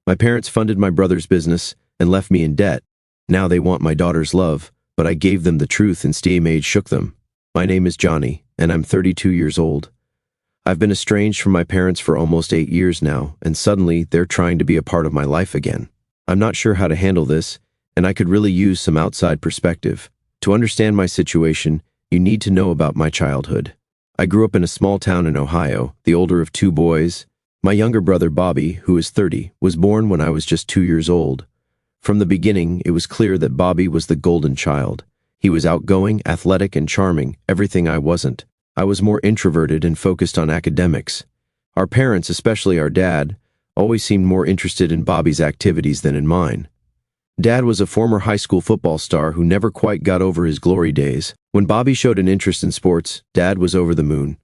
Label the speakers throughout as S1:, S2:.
S1: My parents funded my brother's business and left me in debt. Now they want my daughter's love, but I gave them the truth and steam age shook them. My name is Johnny, and I'm 32 years old. I've been estranged from my parents for almost 8 years now, and suddenly they're trying to be a part of my life again. I'm not sure how to handle this, and I could really use some outside perspective. To understand my situation, you need to know about my childhood. I grew up in a small town in Ohio, the older of 2 boys. My younger brother, Bobby, who is 30, was born when I was just 2 years old. From the beginning, it was clear that Bobby was the golden child. He was outgoing, athletic, and charming, everything I wasn't. I was more introverted and focused on academics. Our parents, especially our dad, always seemed more interested in Bobby's activities than in mine. Dad was a former high school football star who never quite got over his glory days. When Bobby showed an interest in sports, Dad was over the moon.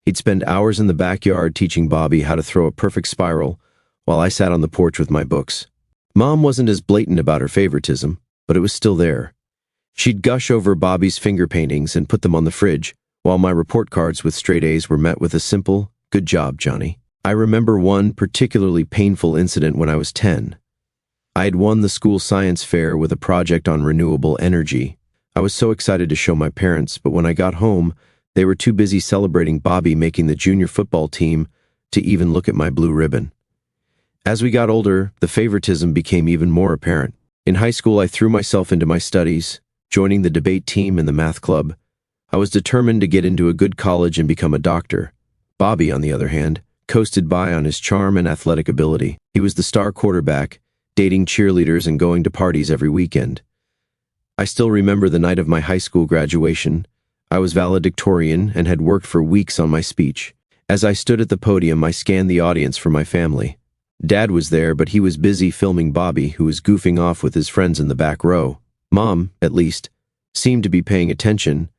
S1: He'd spend hours in the backyard teaching Bobby how to throw a perfect spiral, while I sat on the porch with my books. Mom wasn't as blatant about her favoritism, but it was still there. She'd gush over Bobby's finger paintings and put them on the fridge, while my report cards with straight A's were met with a simple, "Good job, Johnny." I remember one particularly painful incident when I was 10. I had won the school science fair with a project on renewable energy. I was so excited to show my parents, but when I got home, they were too busy celebrating Bobby making the junior football team to even look at my blue ribbon. As we got older, the favoritism became even more apparent. In high school, I threw myself into my studies, joining the debate team and the math club. I was determined to get into a good college and become a doctor. Bobby, on the other hand, coasted by on his charm and athletic ability. He was the star quarterback, dating cheerleaders and going to parties every weekend. I still remember the night of my high school graduation. I was valedictorian and had worked for weeks on my speech. As I stood at the podium, I scanned the audience for my family. Dad was there, but he was busy filming Bobby, who was goofing off with his friends in the back row. Mom, at least, seemed to be paying attention,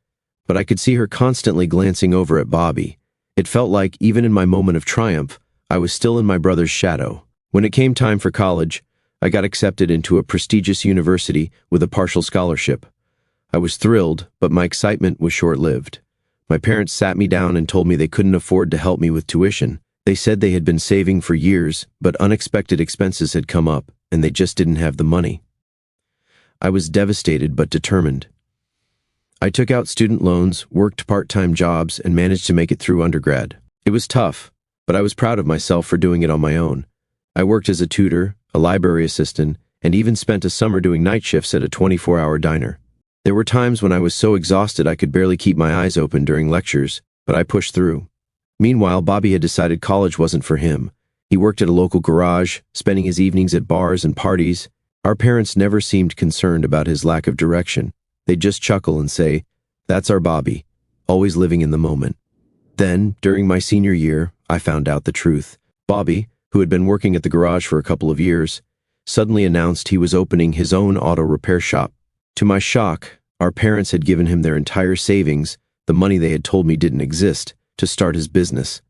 S1: but I could see her constantly glancing over at Bobby. It felt like, even in my moment of triumph, I was still in my brother's shadow. When it came time for college, I got accepted into a prestigious university with a partial scholarship. I was thrilled, but my excitement was short-lived. My parents sat me down and told me they couldn't afford to help me with tuition. They said they had been saving for years, but unexpected expenses had come up, and they just didn't have the money. I was devastated but determined. I took out student loans, worked part-time jobs, and managed to make it through undergrad. It was tough, but I was proud of myself for doing it on my own. I worked as a tutor, a library assistant, and even spent a summer doing night shifts at a 24-hour diner. There were times when I was so exhausted I could barely keep my eyes open during lectures, but I pushed through. Meanwhile, Bobby had decided college wasn't for him. He worked at a local garage, spending his evenings at bars and parties. Our parents never seemed concerned about his lack of direction. They'd just chuckle and say, "That's our Bobby, always living in the moment." Then, during my senior year, I found out the truth. Bobby, who had been working at the garage for a couple of years, suddenly announced he was opening his own auto repair shop. To my shock, our parents had given him their entire savings, the money they had told me didn't exist, to start his business.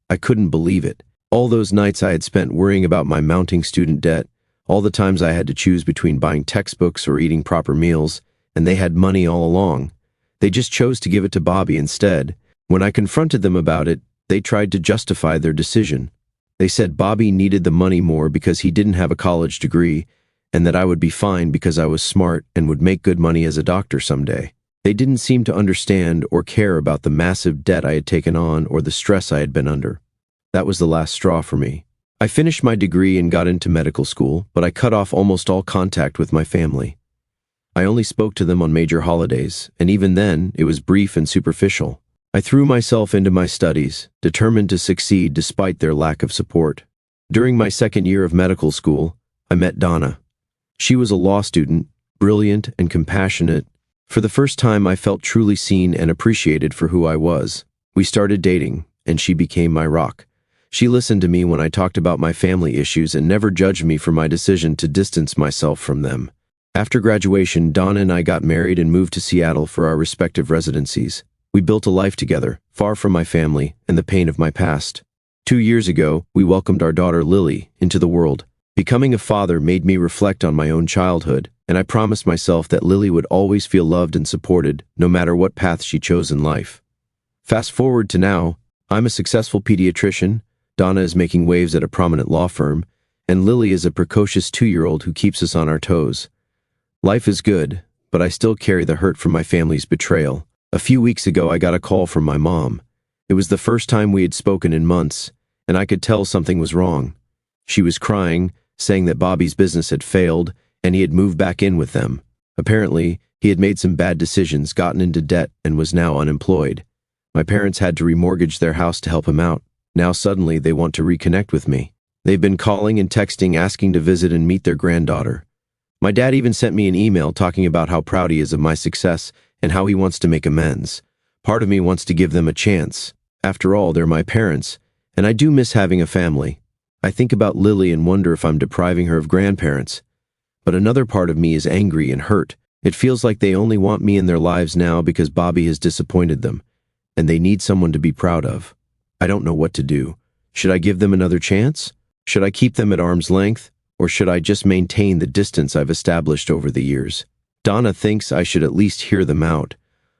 S1: I couldn't believe it. All those nights I had spent worrying about my mounting student debt, all the times I had to choose between buying textbooks or eating proper meals, and they had money all along. They just chose to give it to Bobby instead. When I confronted them about it, they tried to justify their decision. They said Bobby needed the money more because he didn't have a college degree, and that I would be fine because I was smart and would make good money as a doctor someday. They didn't seem to understand or care about the massive debt I had taken on or the stress I had been under. That was the last straw for me. I finished my degree and got into medical school, but I cut off almost all contact with my family. I only spoke to them on major holidays, and even then, it was brief and superficial. I threw myself into my studies, determined to succeed despite their lack of support. During my second year of medical school, I met Donna. She was a law student, brilliant and compassionate. For the first time, I felt truly seen and appreciated for who I was. We started dating, and she became my rock. She listened to me when I talked about my family issues and never judged me for my decision to distance myself from them. After graduation, Donna and I got married and moved to Seattle for our respective residencies. We built a life together, far from my family and the pain of my past. 2 years ago, we welcomed our daughter Lily into the world. Becoming a father made me reflect on my own childhood, and I promised myself that Lily would always feel loved and supported, no matter what path she chose in life. Fast forward to now, I'm a successful pediatrician, Donna is making waves at a prominent law firm, and Lily is a precocious 2-year-old who keeps us on our toes. Life is good, but I still carry the hurt from my family's betrayal. A few weeks ago, I got a call from my mom. It was the first time we had spoken in months, and I could tell something was wrong. She was crying, saying that Bobby's business had failed, and he had moved back in with them. Apparently, he had made some bad decisions, gotten into debt, and was now unemployed. My parents had to remortgage their house to help him out. Now suddenly they want to reconnect with me. They've been calling and texting, asking to visit and meet their granddaughter. My dad even sent me an email talking about how proud he is of my success and how he wants to make amends. Part of me wants to give them a chance. After all, they're my parents, and I do miss having a family. I think about Lily and wonder if I'm depriving her of grandparents. But another part of me is angry and hurt. It feels like they only want me in their lives now because Bobby has disappointed them, and they need someone to be proud of. I don't know what to do. Should I give them another chance? Should I keep them at arm's length? Or should I just maintain the distance I've established over the years? Donna thinks I should at least hear them out,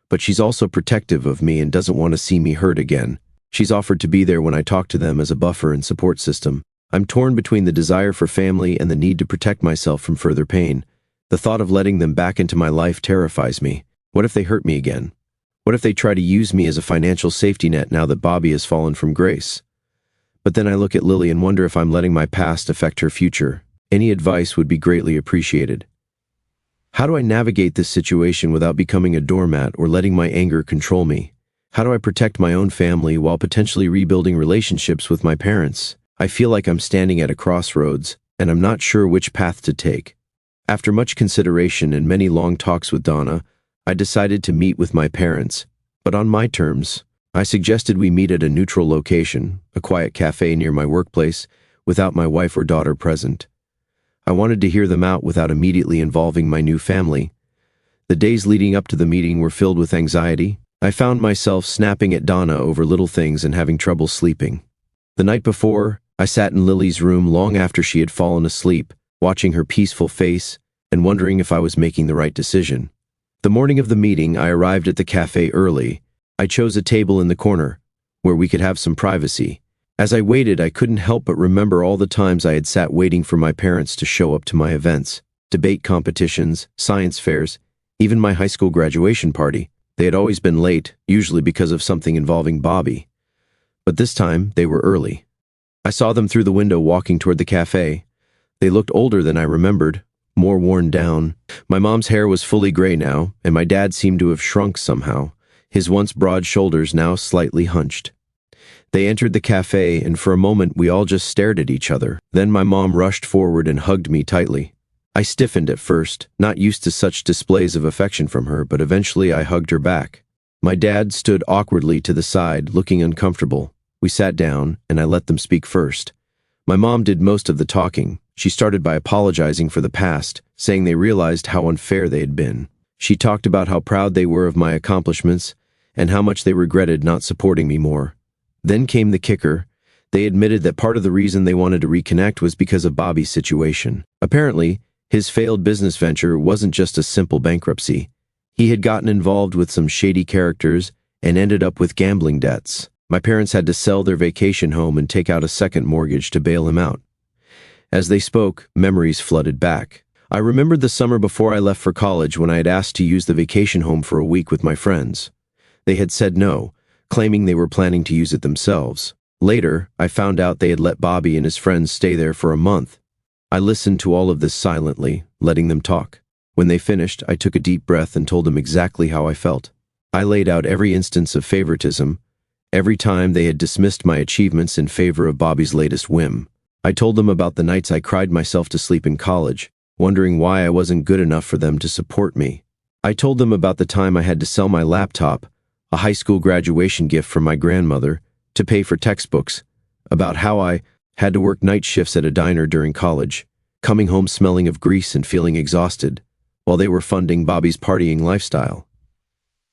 S1: but she's also protective of me and doesn't want to see me hurt again. She's offered to be there when I talk to them as a buffer and support system. I'm torn between the desire for family and the need to protect myself from further pain. The thought of letting them back into my life terrifies me. What if they hurt me again? What if they try to use me as a financial safety net now that Bobby has fallen from grace? But then I look at Lily and wonder if I'm letting my past affect her future. Any advice would be greatly appreciated. How do I navigate this situation without becoming a doormat or letting my anger control me? How do I protect my own family while potentially rebuilding relationships with my parents? I feel like I'm standing at a crossroads, and I'm not sure which path to take. After much consideration and many long talks with Donna, I decided to meet with my parents, but on my terms. I suggested we meet at a neutral location, a quiet cafe near my workplace, without my wife or daughter present. I wanted to hear them out without immediately involving my new family. The days leading up to the meeting were filled with anxiety. I found myself snapping at Donna over little things and having trouble sleeping. The night before, I sat in Lily's room long after she had fallen asleep, watching her peaceful face and wondering if I was making the right decision. The morning of the meeting, I arrived at the cafe early. I chose a table in the corner, where we could have some privacy. As I waited, I couldn't help but remember all the times I had sat waiting for my parents to show up to my events, debate competitions, science fairs, even my high school graduation party. They had always been late, usually because of something involving Bobby. But this time, they were early. I saw them through the window walking toward the cafe. They looked older than I remembered, more worn down. My mom's hair was fully gray now, and my dad seemed to have shrunk somehow, his once broad shoulders now slightly hunched. They entered the cafe, and for a moment we all just stared at each other. Then my mom rushed forward and hugged me tightly. I stiffened at first, not used to such displays of affection from her, but eventually I hugged her back. My dad stood awkwardly to the side, looking uncomfortable. We sat down, and I let them speak first. My mom did most of the talking. She started by apologizing for the past, saying they realized how unfair they had been. She talked about how proud they were of my accomplishments and how much they regretted not supporting me more. Then came the kicker. They admitted that part of the reason they wanted to reconnect was because of Bobby's situation. Apparently, his failed business venture wasn't just a simple bankruptcy. He had gotten involved with some shady characters and ended up with gambling debts. My parents had to sell their vacation home and take out a second mortgage to bail him out. As they spoke, memories flooded back. I remembered the summer before I left for college when I had asked to use the vacation home for a week with my friends. They had said no, claiming they were planning to use it themselves. Later, I found out they had let Bobby and his friends stay there for a month. I listened to all of this silently, letting them talk. When they finished, I took a deep breath and told them exactly how I felt. I laid out every instance of favoritism, every time they had dismissed my achievements in favor of Bobby's latest whim. I told them about the nights I cried myself to sleep in college, wondering why I wasn't good enough for them to support me. I told them about the time I had to sell my laptop, a high school graduation gift from my grandmother, to pay for textbooks, about how I had to work night shifts at a diner during college, coming home smelling of grease and feeling exhausted, while they were funding Bobby's partying lifestyle.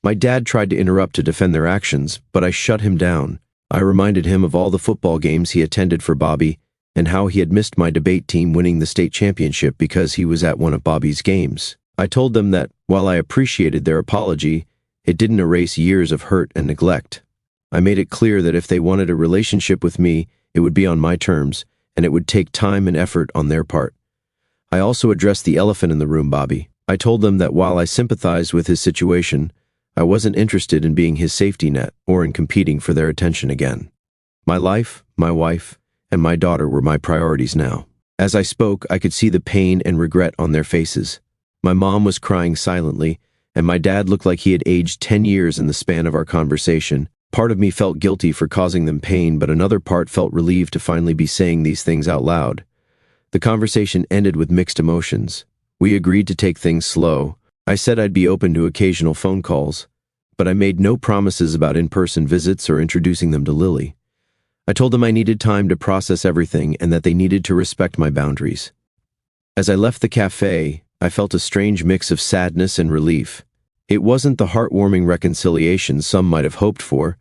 S1: My dad tried to interrupt to defend their actions, but I shut him down. I reminded him of all the football games he attended for Bobby and how he had missed my debate team winning the state championship because he was at one of Bobby's games. I told them that, while I appreciated their apology, it didn't erase years of hurt and neglect. I made it clear that if they wanted a relationship with me, it would be on my terms, and it would take time and effort on their part. I also addressed the elephant in the room, Bobby. I told them that while I sympathized with his situation, I wasn't interested in being his safety net or in competing for their attention again. My life, my wife, and my daughter were my priorities now. As I spoke, I could see the pain and regret on their faces. My mom was crying silently, and my dad looked like he had aged 10 years in the span of our conversation. Part of me felt guilty for causing them pain, but another part felt relieved to finally be saying these things out loud. The conversation ended with mixed emotions. We agreed to take things slow. I said I'd be open to occasional phone calls, but I made no promises about in-person visits or introducing them to Lily. I told them I needed time to process everything and that they needed to respect my boundaries. As I left the cafe, I felt a strange mix of sadness and relief. It wasn't the heartwarming reconciliation some might have hoped for,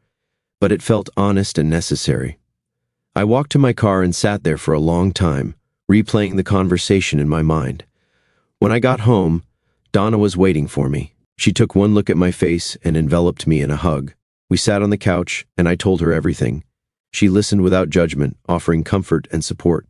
S1: but it felt honest and necessary. I walked to my car and sat there for a long time, replaying the conversation in my mind. When I got home, Donna was waiting for me. She took one look at my face and enveloped me in a hug. We sat on the couch, and I told her everything. She listened without judgment, offering comfort and support.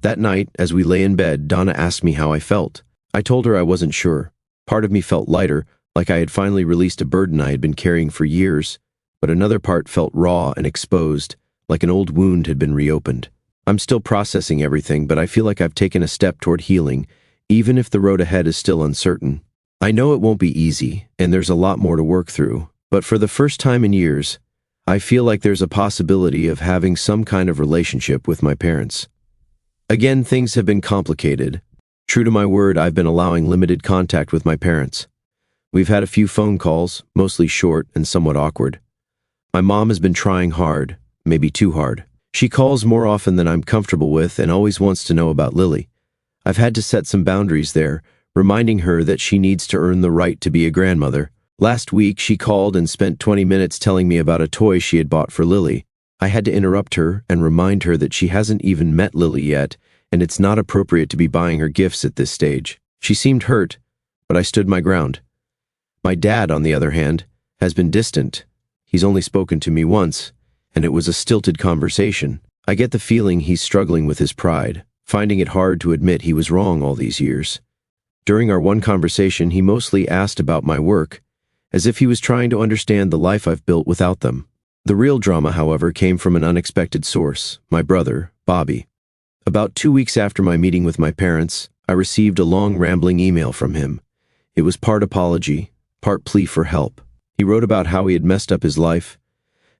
S1: That night, as we lay in bed, Donna asked me how I felt. I told her I wasn't sure. Part of me felt lighter, like I had finally released a burden I had been carrying for years, but another part felt raw and exposed, like an old wound had been reopened. I'm still processing everything, but I feel like I've taken a step toward healing, even if the road ahead is still uncertain. I know it won't be easy, and there's a lot more to work through, but for the first time in years, I feel like there's a possibility of having some kind of relationship with my parents. Again, things have been complicated. True to my word, I've been allowing limited contact with my parents. We've had a few phone calls, mostly short and somewhat awkward. My mom has been trying hard, maybe too hard. She calls more often than I'm comfortable with and always wants to know about Lily. I've had to set some boundaries there, reminding her that she needs to earn the right to be a grandmother. Last week, she called and spent 20 minutes telling me about a toy she had bought for Lily. I had to interrupt her and remind her that she hasn't even met Lily yet, and it's not appropriate to be buying her gifts at this stage. She seemed hurt, but I stood my ground. My dad, on the other hand, has been distant. He's only spoken to me once, and it was a stilted conversation. I get the feeling he's struggling with his pride, finding it hard to admit he was wrong all these years. During our one conversation, he mostly asked about my work, as if he was trying to understand the life I've built without them. The real drama, however, came from an unexpected source, my brother, Bobby. About 2 weeks after my meeting with my parents, I received a long, rambling email from him. It was part apology, part plea for help. He wrote about how he had messed up his life,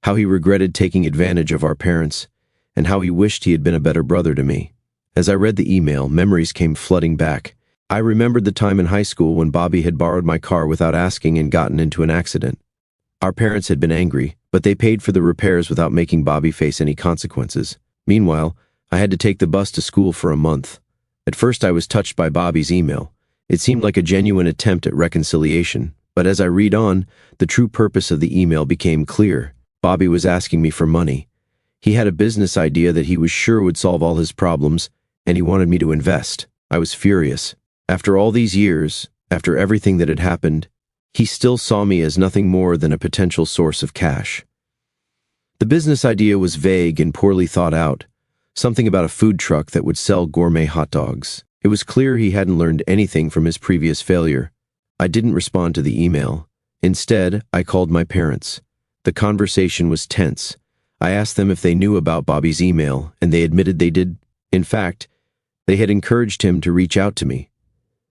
S1: how he regretted taking advantage of our parents, and how he wished he had been a better brother to me. As I read the email, memories came flooding back. I remembered the time in high school when Bobby had borrowed my car without asking and gotten into an accident. Our parents had been angry, but they paid for the repairs without making Bobby face any consequences. Meanwhile, I had to take the bus to school for a month. At first, I was touched by Bobby's email. It seemed like a genuine attempt at reconciliation, but as I read on, the true purpose of the email became clear. Bobby was asking me for money. He had a business idea that he was sure would solve all his problems, and he wanted me to invest. I was furious. After all these years, after everything that had happened, he still saw me as nothing more than a potential source of cash. The business idea was vague and poorly thought out, something about a food truck that would sell gourmet hot dogs. It was clear he hadn't learned anything from his previous failure. I didn't respond to the email. Instead, I called my parents. The conversation was tense. I asked them if they knew about Bobby's email, and they admitted they did. In fact, they had encouraged him to reach out to me.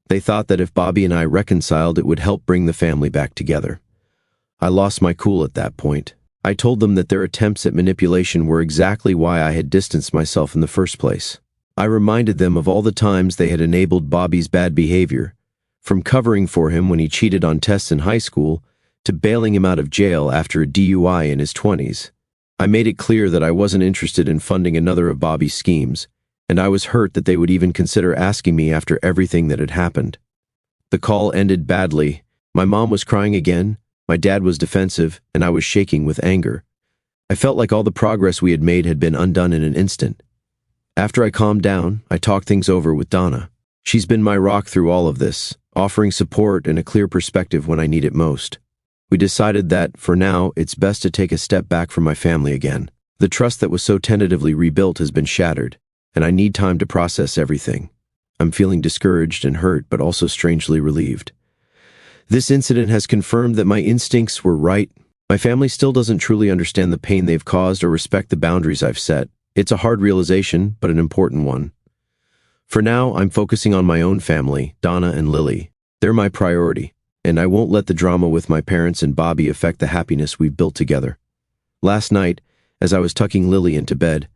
S1: They thought that if Bobby and I reconciled, it would help bring the family back together. I lost my cool at that point. I told them that their attempts at manipulation were exactly why I had distanced myself in the first place. I reminded them of all the times they had enabled Bobby's bad behavior, from covering for him when he cheated on tests in high school to bailing him out of jail after a DUI in his 20s. I made it clear that I wasn't interested in funding another of Bobby's schemes, and I was hurt that they would even consider asking me after everything that had happened. The call ended badly. My mom was crying again, my dad was defensive, and I was shaking with anger. I felt like all the progress we had made had been undone in an instant. After I calmed down, I talked things over with Donna. She's been my rock through all of this, offering support and a clear perspective when I need it most. We decided that, for now, it's best to take a step back from my family again. The trust that was so tentatively rebuilt has been shattered. and I need time to process everything. I'm feeling discouraged and hurt, but also strangely relieved. This incident has confirmed that my instincts were right. My family still doesn't truly understand the pain they've caused or respect the boundaries I've set. It's a hard realization, but an important one. For now, I'm focusing on my own family, Donna and Lily. They're my priority, and I won't let the drama with my parents and Bobby affect the happiness we've built together. Last night, as I was tucking Lily into bed,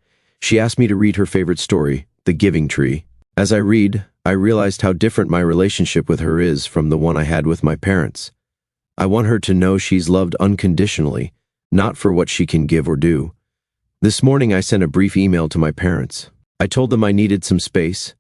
S1: she asked me to read her favorite story, The Giving Tree. As I read, I realized how different my relationship with her is from the one I had with my parents. I want her to know she's loved unconditionally, not for what she can give or do. This morning I sent a brief email to my parents. I told them I needed some space,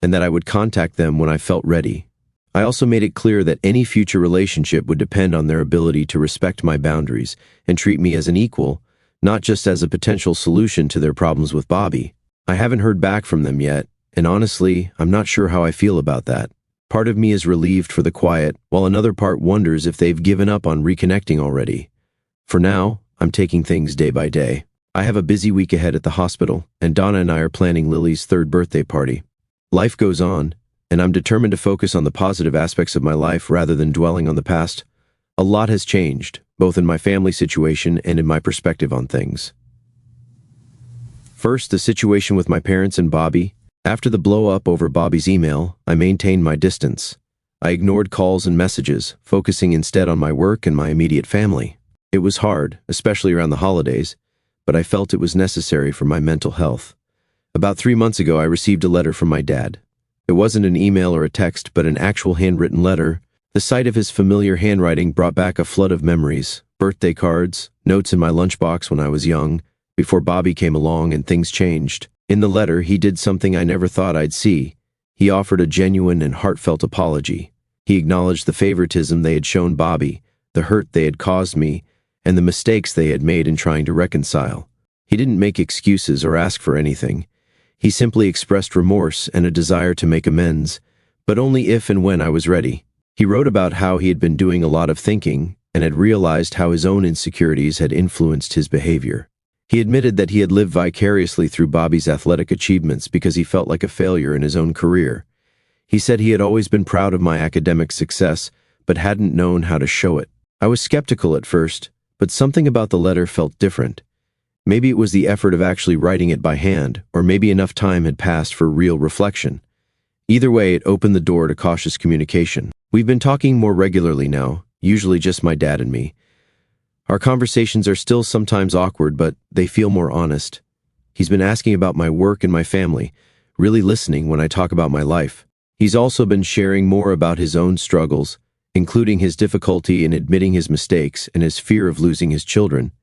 S1: and that I would contact them when I felt ready. I also made it clear that any future relationship would depend on their ability to respect my boundaries and treat me as an equal, not just as a potential solution to their problems with Bobby. I haven't heard back from them yet, and honestly, I'm not sure how I feel about that. Part of me is relieved for the quiet, while another part wonders if they've given up on reconnecting already. For now, I'm taking things day by day. I have a busy week ahead at the hospital, and Donna and I are planning Lily's 3rd birthday party. Life goes on, and I'm determined to focus on the positive aspects of my life rather than dwelling on the past. A lot has changed, both in my family situation and in my perspective on things. First, the situation with my parents and Bobby. After the blow-up over Bobby's email, I maintained my distance. I ignored calls and messages, focusing instead on my work and my immediate family. It was hard, especially around the holidays, but I felt it was necessary for my mental health. About 3 months ago, I received a letter from my dad. It wasn't an email or a text, but an actual handwritten letter. The sight of his familiar handwriting brought back a flood of memories, birthday cards, notes in my lunchbox when I was young, before Bobby came along and things changed. In the letter, he did something I never thought I'd see. He offered a genuine and heartfelt apology. He acknowledged the favoritism they had shown Bobby, the hurt they had caused me, and the mistakes they had made in trying to reconcile. He didn't make excuses or ask for anything. He simply expressed remorse and a desire to make amends, but only if and when I was ready. He wrote about how he had been doing a lot of thinking and had realized how his own insecurities had influenced his behavior. He admitted that he had lived vicariously through Bobby's athletic achievements because he felt like a failure in his own career. He said he had always been proud of my academic success, but hadn't known how to show it. I was skeptical at first, but something about the letter felt different. Maybe it was the effort of actually writing it by hand, or maybe enough time had passed for real reflection. Either way, it opened the door to cautious communication. We've been talking more regularly now, usually just my dad and me. Our conversations are still sometimes awkward, but they feel more honest. He's been asking about my work and my family, really listening when I talk about my life. He's also been sharing more about his own struggles, including his difficulty in admitting his mistakes and his fear of losing his children.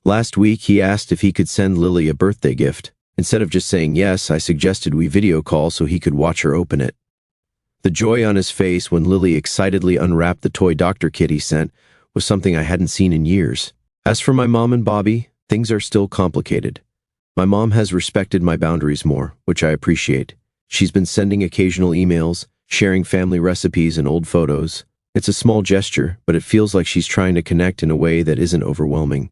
S1: Last week, he asked if he could send Lily a birthday gift. Instead of just saying yes, I suggested we video call so he could watch her open it. The joy on his face when Lily excitedly unwrapped the toy doctor kit he sent was something I hadn't seen in years. As for my mom and Bobby, things are still complicated. My mom has respected my boundaries more, which I appreciate. She's been sending occasional emails, sharing family recipes and old photos. It's a small gesture, but it feels like she's trying to connect in a way that isn't overwhelming.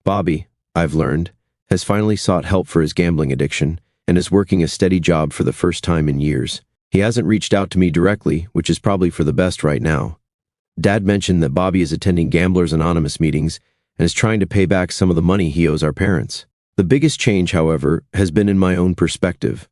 S1: Bobby, I've learned, has finally sought help for his gambling addiction and is working a steady job for the first time in years. He hasn't reached out to me directly, which is probably for the best right now. Dad mentioned that Bobby is attending Gamblers Anonymous meetings and is trying to pay back some of the money he owes our parents. The biggest change, however, has been in my own perspective.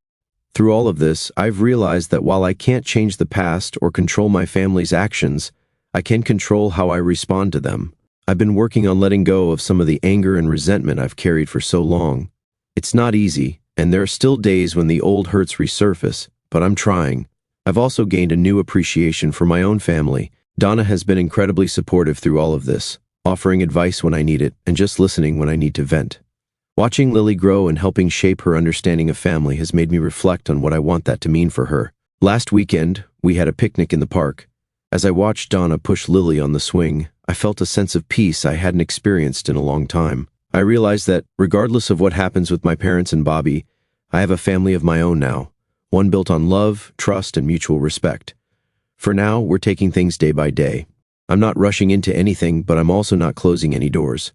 S1: Through all of this, I've realized that while I can't change the past or control my family's actions, I can control how I respond to them. I've been working on letting go of some of the anger and resentment I've carried for so long. It's not easy, and there are still days when the old hurts resurface, but I'm trying. I've also gained a new appreciation for my own family. Donna has been incredibly supportive through all of this, offering advice when I need it and just listening when I need to vent. Watching Lily grow and helping shape her understanding of family has made me reflect on what I want that to mean for her. Last weekend, we had a picnic in the park. As I watched Donna push Lily on the swing, I felt a sense of peace I hadn't experienced in a long time. I realized that, regardless of what happens with my parents and Bobby, I have a family of my own now, one built on love, trust, and mutual respect. For now, we're taking things day by day. I'm not rushing into anything, but I'm also not closing any doors.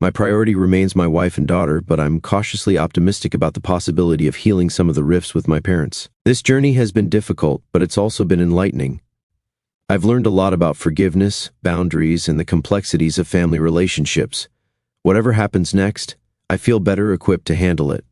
S1: My priority remains my wife and daughter, but I'm cautiously optimistic about the possibility of healing some of the rifts with my parents. This journey has been difficult, but it's also been enlightening. I've learned a lot about forgiveness, boundaries, and the complexities of family relationships. Whatever happens next, I feel better equipped to handle it.